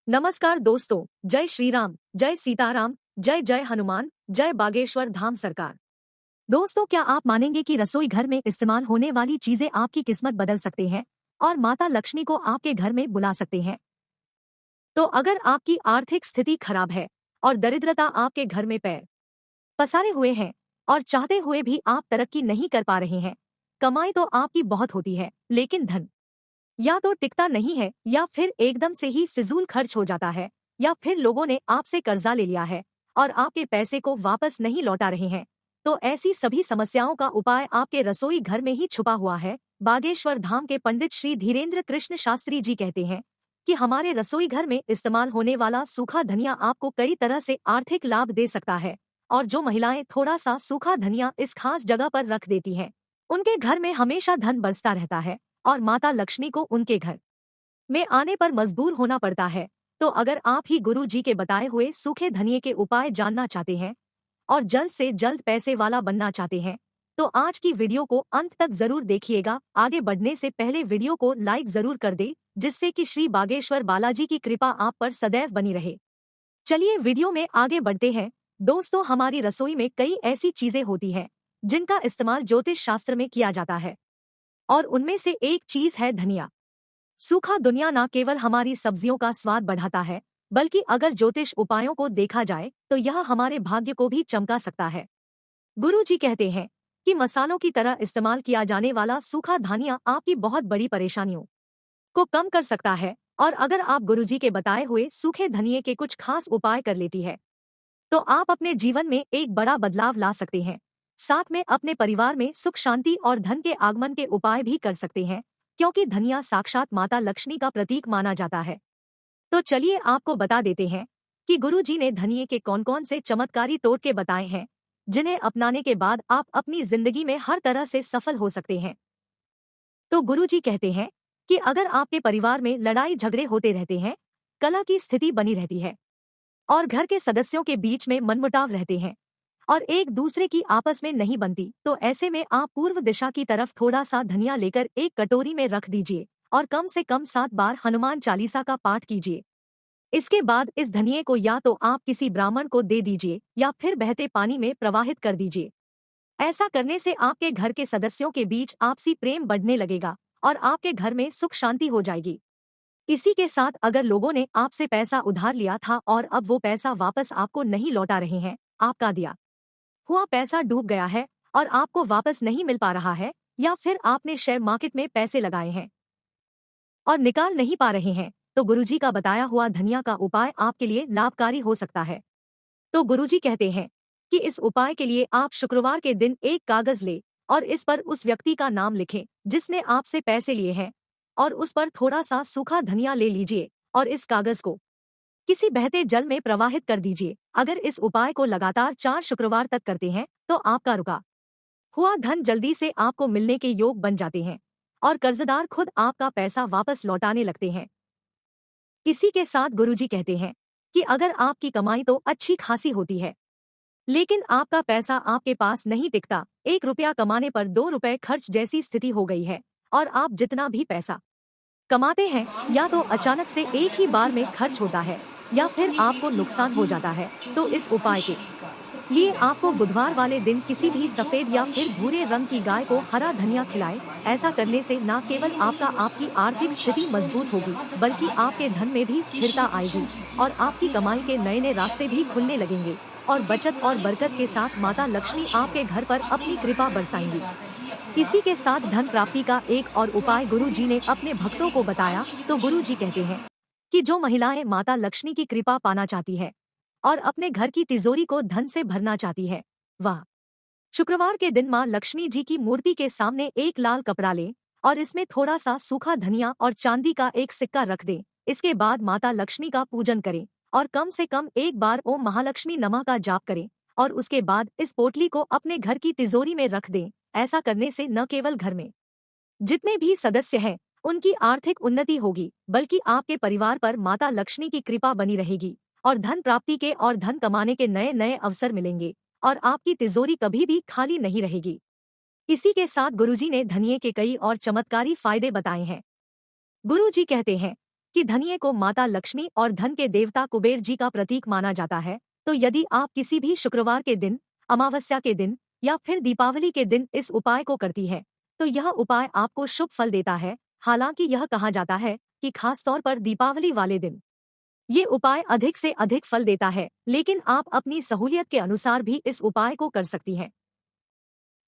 नमस्कार दोस्तों, जय श्री राम, जय सीताराम, जय जय हनुमान, जय बागेश्वर धाम सरकार। दोस्तों, क्या आप मानेंगे कि रसोई घर में इस्तेमाल होने वाली चीजें आपकी किस्मत बदल सकते हैं और माता लक्ष्मी को आपके घर में बुला सकते हैं। तो अगर आपकी आर्थिक स्थिति खराब है और दरिद्रता आपके घर में पैर पसारे हुए हैं और चाहते हुए भी आप तरक्की नहीं कर पा रहे हैं, कमाई तो आपकी बहुत होती है लेकिन धन या तो टिकता नहीं है या फिर एकदम से ही फिजूल खर्च हो जाता है, या फिर लोगों ने आपसे कर्जा ले लिया है और आपके पैसे को वापस नहीं लौटा रहे हैं, तो ऐसी सभी समस्याओं का उपाय आपके रसोई घर में ही छुपा हुआ है। बागेश्वर धाम के पंडित श्री धीरेन्द्र कृष्ण शास्त्री जी कहते हैं कि हमारे रसोई घर में इस्तेमाल होने वाला सूखा धनिया आपको कई तरह से आर्थिक लाभ दे सकता है। और जो महिलाएं थोड़ा सा सूखा धनिया इस खास जगह पर रख देती हैं, उनके घर में हमेशा धन बरसता रहता है और माता लक्ष्मी को उनके घर में आने पर मजबूर होना पड़ता है। तो अगर आप ही गुरु जी के बताए हुए सूखे धनिये के उपाय जानना चाहते हैं और जल्द से जल्द पैसे वाला बनना चाहते हैं, तो आज की वीडियो को अंत तक जरूर देखिएगा। आगे बढ़ने से पहले वीडियो को लाइक जरूर कर दे, जिससे कि श्री बागेश्वर बालाजी की कृपा आप पर सदैव बनी रहे। चलिए वीडियो में आगे बढ़ते हैं। दोस्तों, हमारी रसोई में कई ऐसी चीजें होती हैं जिनका इस्तेमाल ज्योतिष शास्त्र में किया जाता है, और उनमें से एक चीज है धनिया। सूखा धनिया न केवल हमारी सब्जियों का स्वाद बढ़ाता है, बल्कि अगर ज्योतिष उपायों को देखा जाए तो यह हमारे भाग्य को भी चमका सकता है। गुरु जी कहते हैं कि मसालों की तरह इस्तेमाल किया जाने वाला सूखा धनिया आपकी बहुत बड़ी परेशानियों को कम कर सकता है, और अगर आप गुरु जी के बताए हुए सूखे धनिये के कुछ खास उपाय कर लेती है, तो आप अपने जीवन में एक बड़ा बदलाव ला सकते हैं। साथ में अपने परिवार में सुख शांति और धन के आगमन के उपाय भी कर सकते हैं, क्योंकि धनिया साक्षात माता लक्ष्मी का प्रतीक माना जाता है। तो चलिए आपको बता देते हैं कि गुरु जी ने धनिये के कौन कौन से चमत्कारी टोटके बताए हैं, जिन्हें अपनाने के बाद आप अपनी जिंदगी में हर तरह से सफल हो सकते हैं। तो गुरु जी कहते हैं कि अगर आपके परिवार में लड़ाई झगड़े होते रहते हैं, कलह की स्थिति बनी रहती है और घर के सदस्यों के बीच में मनमुटाव रहते हैं और एक दूसरे की आपस में नहीं बनती, तो ऐसे में आप पूर्व दिशा की तरफ थोड़ा सा धनिया लेकर एक कटोरी में रख दीजिए और कम से कम 7 बार हनुमान चालीसा का पाठ कीजिए। इसके बाद इस धनिये को या तो आप किसी ब्राह्मण को दे दीजिए या फिर बहते पानी में प्रवाहित कर दीजिए। ऐसा करने से आपके घर के सदस्यों के बीच आपसी प्रेम बढ़ने लगेगा और आपके घर में सुख शांति हो जाएगी। इसी के साथ अगर लोगों ने आपसे पैसा उधार लिया था और अब वो पैसा वापस आपको नहीं लौटा रहे हैं, आपका दिया हुआ पैसा डूब गया है और आपको वापस नहीं मिल पा रहा है, या फिर आपने शेयर मार्केट में पैसे लगाए हैं और निकाल नहीं पा रहे हैं, तो गुरुजी का बताया हुआ धनिया का उपाय आपके लिए लाभकारी हो सकता है। तो गुरुजी कहते हैं कि इस उपाय के लिए आप शुक्रवार के दिन एक कागज ले और इस पर उस व्यक्ति का नाम लिखें जिसने आपसे पैसे लिए हैं, और उस पर थोड़ा सा सूखा धनिया ले लीजिए और इस कागज को किसी बहते जल में प्रवाहित कर दीजिए। अगर इस उपाय को लगातार 4 शुक्रवार तक करते हैं, तो आपका रुका हुआ धन जल्दी से आपको मिलने के योग बन जाते हैं और कर्जदार खुद आपका पैसा वापस लौटाने लगते हैं। इसी के साथ गुरुजी कहते हैं कि अगर आपकी कमाई तो अच्छी खासी होती है, लेकिन आपका पैसा आपके पास नहीं टिकता, 1 रुपया कमाने पर 2 रुपए खर्च जैसी स्थिति हो गई है, और आप जितना भी पैसा कमाते हैं या तो अचानक से एक ही बार में खर्च होता है या फिर आपको नुकसान हो जाता है, तो इस उपाय के लिए आपको बुधवार वाले दिन किसी भी सफेद या फिर भूरे रंग की गाय को हरा धनिया खिलाएं। ऐसा करने से न केवल आपकी आर्थिक स्थिति मजबूत होगी, बल्कि आपके धन में भी स्थिरता आएगी और आपकी कमाई के नए नए रास्ते भी खुलने लगेंगे, और बचत और बरकत के साथ माता लक्ष्मी आपके घर पर अपनी कृपा बरसाएंगी। इसी के साथ धन प्राप्ति का एक और उपाय गुरु जी ने अपने भक्तों को बताया। तो गुरु जी कहते हैं कि जो महिलाएं माता लक्ष्मी की कृपा पाना चाहती है और अपने घर की तिजोरी को धन से भरना चाहती है, वह शुक्रवार के दिन मां लक्ष्मी जी की मूर्ति के सामने एक लाल कपड़ा लें और इसमें थोड़ा सा सूखा धनिया और चांदी का एक सिक्का रख दें। इसके बाद माता लक्ष्मी का पूजन करें और कम से कम एक बार ओम महालक्ष्मी नमः का जाप करें, और उसके बाद इस पोटली को अपने घर की तिजोरी में रख दें। ऐसा करने से न केवल घर में जितने भी सदस्य हैं उनकी आर्थिक उन्नति होगी, बल्कि आपके परिवार पर माता लक्ष्मी की कृपा बनी रहेगी और धन प्राप्ति के और धन कमाने के नए नए अवसर मिलेंगे और आपकी तिजोरी कभी भी खाली नहीं रहेगी। इसी के साथ गुरुजी ने धनिये के कई और चमत्कारी फायदे बताए हैं। गुरुजी कहते हैं कि धनिये को माता लक्ष्मी और धन के देवता कुबेर जी का प्रतीक माना जाता है, तो यदि आप किसी भी शुक्रवार के दिन, अमावस्या के दिन या फिर दीपावली के दिन इस उपाय को करती है, तो यह उपाय आपको शुभ फल देता है। हालांकि यह कहा जाता है कि खास तौर पर दीपावली वाले दिन ये उपाय अधिक से अधिक फल देता है, लेकिन आप अपनी सहूलियत के अनुसार भी इस उपाय को कर सकती हैं।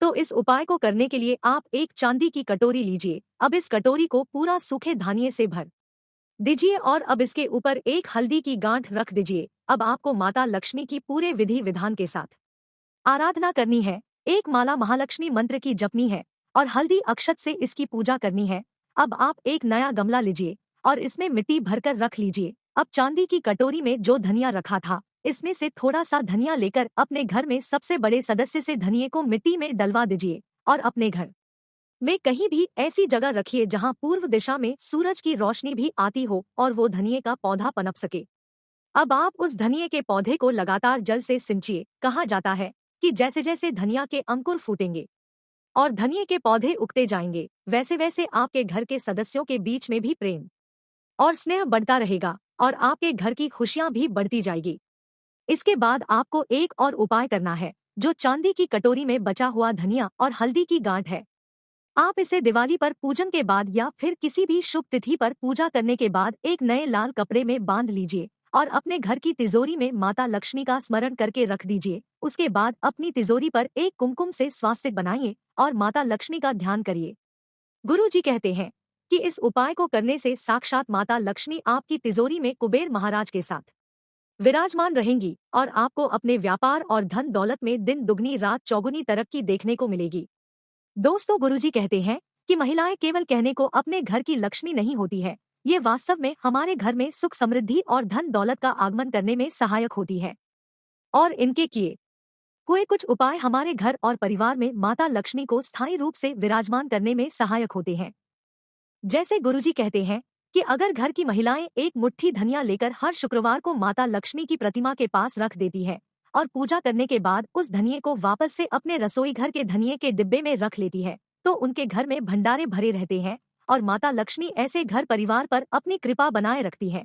तो इस उपाय को करने के लिए आप एक चांदी की कटोरी लीजिए। अब इस कटोरी को पूरा सूखे धान्य से भर दीजिए और अब इसके ऊपर एक हल्दी की गांठ रख दीजिए। अब आपको माता लक्ष्मी की पूरे विधि विधान के साथ आराधना करनी है। एक माला महालक्ष्मी मंत्र की जपनी है और हल्दी अक्षत से इसकी पूजा करनी है। अब आप एक नया गमला लीजिए और इसमें मिट्टी भरकर रख लीजिए। अब चांदी की कटोरी में जो धनिया रखा था, इसमें से थोड़ा सा धनिया लेकर अपने घर में सबसे बड़े सदस्य से धनिये को मिट्टी में डलवा दीजिए और अपने घर में कहीं भी ऐसी जगह रखिए जहां पूर्व दिशा में सूरज की रोशनी भी आती हो और वो धनिये का पौधा पनप सके। अब आप उस धनिये के पौधे को लगातार जल से सिंचिए। कहा जाता है कि जैसे जैसे धनिया के अंकुर फूटेंगे और धनिये के पौधे उगते जाएंगे, वैसे वैसे आपके घर के सदस्यों के बीच में भी प्रेम और स्नेह बढ़ता रहेगा और आपके घर की खुशियां भी बढ़ती जाएगी। इसके बाद आपको एक और उपाय करना है। जो चांदी की कटोरी में बचा हुआ धनिया और हल्दी की गांठ है, आप इसे दिवाली पर पूजन के बाद या फिर किसी भी शुभ तिथि पर पूजा करने के बाद एक नए लाल कपड़े में बांध लीजिए और अपने घर की तिजोरी में माता लक्ष्मी का स्मरण करके रख दीजिए। उसके बाद अपनी तिजोरी पर एक कुमकुम से स्वास्तिक बनाइए और माता लक्ष्मी का ध्यान करिए। गुरुजी कहते हैं कि इस उपाय को करने से साक्षात माता लक्ष्मी आपकी तिजोरी में कुबेर महाराज के साथ विराजमान रहेंगी और आपको अपने व्यापार और धन दौलत में दिन दुगनी रात चौगुनी तरक्की देखने को मिलेगी। दोस्तों, गुरुजी कहते हैं कि महिलाएं केवल कहने को अपने घर की लक्ष्मी नहीं होती है, ये वास्तव में हमारे घर में सुख समृद्धि और धन दौलत का आगमन करने में सहायक होती है। और इनके किए हुए कुछ उपाय हमारे घर और परिवार में माता लक्ष्मी को स्थायी रूप से विराजमान करने में सहायक होते हैं। जैसे गुरुजी कहते हैं कि अगर घर की महिलाएं एक मुट्ठी धनिया लेकर हर शुक्रवार को माता लक्ष्मी की प्रतिमा के पास रख देती है और पूजा करने के बाद उस धनिये को वापस से अपने रसोई घर के धनिये के डिब्बे में रख लेती है, तो उनके घर में भंडारे भरे रहते हैं और माता लक्ष्मी ऐसे घर परिवार पर अपनी कृपा बनाए रखती है।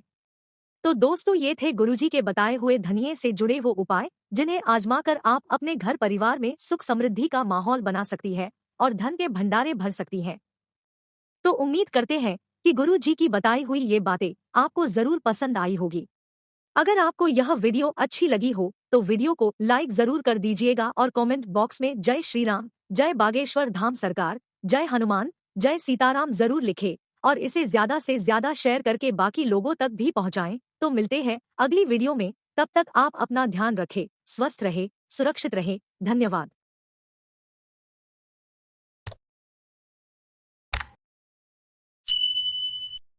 तो दोस्तों, ये थे गुरुजी के बताए हुए धनिये से जुड़े वो उपाय जिन्हें आजमाकर आप अपने घर परिवार में सुख समृद्धि का माहौल बना सकती है और धन के भंडारे भर सकती है। तो उम्मीद करते हैं कि गुरु जी की बताई हुई ये बातें आपको जरूर पसंद आई होगी। अगर आपको यह वीडियो अच्छी लगी हो तो वीडियो को लाइक जरूर कर दीजिएगा और कमेंट बॉक्स में जय श्री राम, जय बागेश्वर धाम सरकार, जय हनुमान, जय सीताराम जरूर लिखे और इसे ज्यादा से ज्यादा शेयर करके बाकी लोगों तक भी पहुंचाएं। तो मिलते हैं अगली वीडियो में, तब तक आप अपना ध्यान रखें, स्वस्थ रहे, सुरक्षित रहे। धन्यवाद।